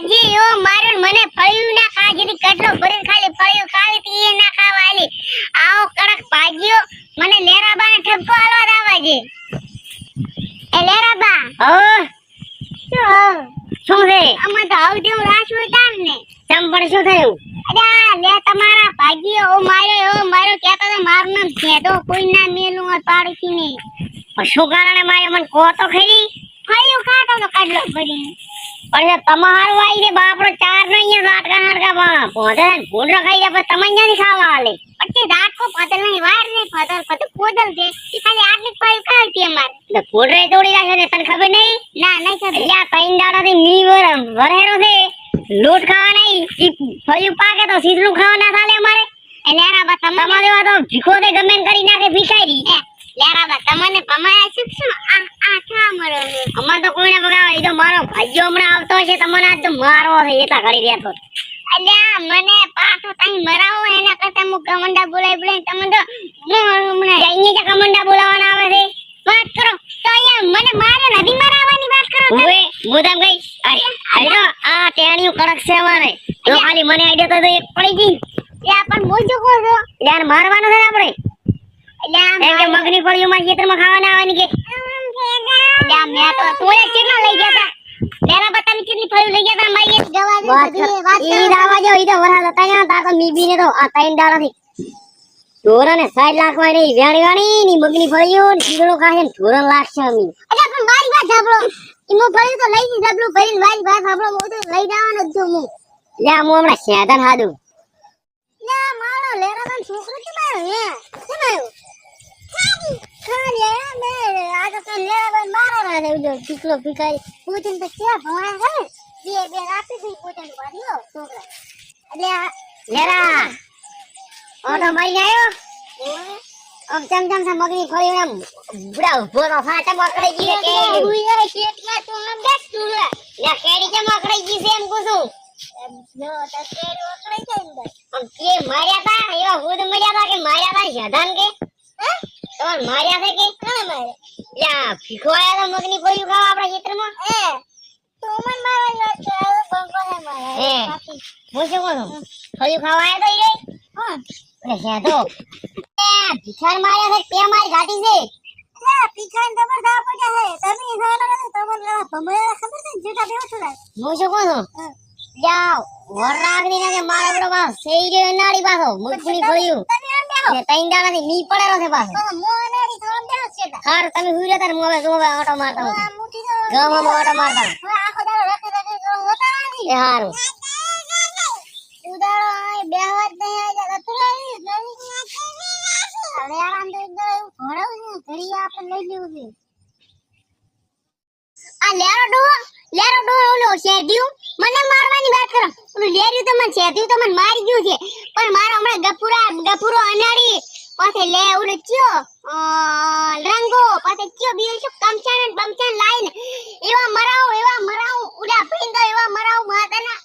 પાજી ઓ મારો મને ફળ્યું ના ખાજીની કટલો ભરીને ખાલી ફળ્યું ખાલી એ ના ખાવાલી આવો કડક પાજીઓ મને લેરાબાને ઠપકો આલવા દાવાજે એ લેરાબા શું છે અમે તો આવ જેવું રાશું તાન ને ચંપણ શું થયું અરે લે તમારા ભાગીઓ ઓ મારો કહેતો તો મારું નામ છેડો કોઈ ના મેલું પાડકી ની શું કારણે મારે મન કો તો ખરી ફળ્યું ખાતો તો કટલો ભરીને અરે તમારું આઈ રે બાપરો ચાર નો અહીંયા ગાટકા હાડકા બા પોદન ભૂંડો ખાઈ જાય પણ તમને નહીં ખાવા આલે પછી દાટકો પતલ નહીં વાર ને પતલ પોદલ દે ઈ ખાલી આટલી પાઈ ખાતી અમારે તો ફોડરે તોડી રાખે ને તને ખબર નહીં ના નહીં ખબર યા કઈન દાડાથી મી વરેરો છે લોટ ખાવા નહીં ઈ ફળ્યું પાકે તો સીધું ખાવા ના થાલે અમારે એટલે આરા બા તમારે વા તો ભીખો દે ગમે કરી નાખે ભીખાઈ લેરાબા તમને પમાયા શીખશો આ ક્યાં મરો અમાર તો કોઈને બગાવા ઈ તો મારો ભાઈઓ હમણાં આવતો છે તમને આજ તો મારો છે એતા કરી રહ્યા તો અલ્યા મને પાછો તઈ મરાવો એના કરતા મુ કમંડા બોલાઈ તમે તો હમણાં અહીંયા જે કમંડા બોલાવાના આવે છે વાત કરો તો અહીંયા મને મારે નથી મરાવાની વાત કરો ઓએ મુદમ ગઈ આઈડો આ ટેણીઓ કડક છે અમારે તો ખાલી મને આઈડો તો એક પડી ગઈ યા પણ મોજો કો છો યાર મારવાનો છે આપણે એટલે મગની ફળીઓ માં ખેતરમાં ખાવાના આવવાની કે યા મે તો તોય કેટલા લઈ ગયા તા લેરા બતા ની કેટલી ફળીઓ લઈ ગયા તા માઈ એક જવા દે વાત ઈ દાવા જો ઈ તો વરા હતા યા તા તો મીબી ને તો આ ત્રણ દાડા થી ઢોરને 60 લાખ વાળી વેણી ની મગની ફળીઓ ને કીડો ખાશે ને ઢોરન લાગશે અમી એટલે પણ મારી વાત સાંભળો ઈમો ફળી તો લઈ જી જબલું ભરીને મારી વાત સાંભળો હું તો લઈ જવાનો જ છું હું લે હું હમણાં શેધન હાદું લે મારો લેરા બન છોકરો કે મારો હે કેમાયો ખાલી મે આજ તો લેરા બન મારો ના ઉજો ટીકલો ભીખાઈ પૂછન તો કે ભણા હે બે આપી દી પોતાને વાડીઓ છોકરા એટલે લેરા ઓટો મરી આયો આમ ચમ મગની ફળી આમ બુડા ઉભો ફાટા મકડી ગઈ કે ઉઈ કેટલા તો આમ બેસ તું લે કેડી કે મકડી ગઈ છે એમ કુસું જો તો કેડી ઓકડી જાય ને આમ કે માર્યા તા એવા ભૂત મર્યા તા કે માર્યા તા જધાન કે હે તો માર્યા છે કે કોણ મારે યા ભીખો આયા તા મગની ફળી ખાવા આપણા ખેતરમાં હે તો મન મારવા લો છે બંકો હે મારે હે હું શું કરું ફળી ખાવા આયા તો ઈ હા અરે હેડો એ ભીખાર માર્યા છે તે મારી ગાડી છે લે ભીખાર દબર દા પડ્યા છે તમે સાલા કે તમને ભમરા ખબર છે જેટા બેહો છો હું શું કહું જાવ વરાગની ને મારા બડો બા સેઈ રે નાડી પાછો મુકડી પડ્યું તમે તૈન દાણાથી ની પડેલો છે પાછો મો નાડી થોડો બેહો છે હાર તમે હુઈ તાર મોવે જોવે ઓટો મારતા ગામમાં ઓટો મારતા આખો દાડો રખે હોતા નથી એ હારું ઉદાડો આય બેહવા જ નહીં આજા લથરાઈ અરે આરામ દે ઘોડાવ છે ઘડી આપણે લઈ લેવું છે આ લેરો ડો ઓલો શેરડ્યું મને મારવાની વાત કરો ઓલું લેર્યું તો મને શેરડ્યું તો મને મારી ગયું છે પણ મારો હમણાં ગપુરો અનાડી પાછે લે ઓલો ચિયો રંગો પાછે ચિયો બીજો શું કમચાન લાઈને એવા મરાવ ઉડા ભીંદો એવા મરાવ માતાના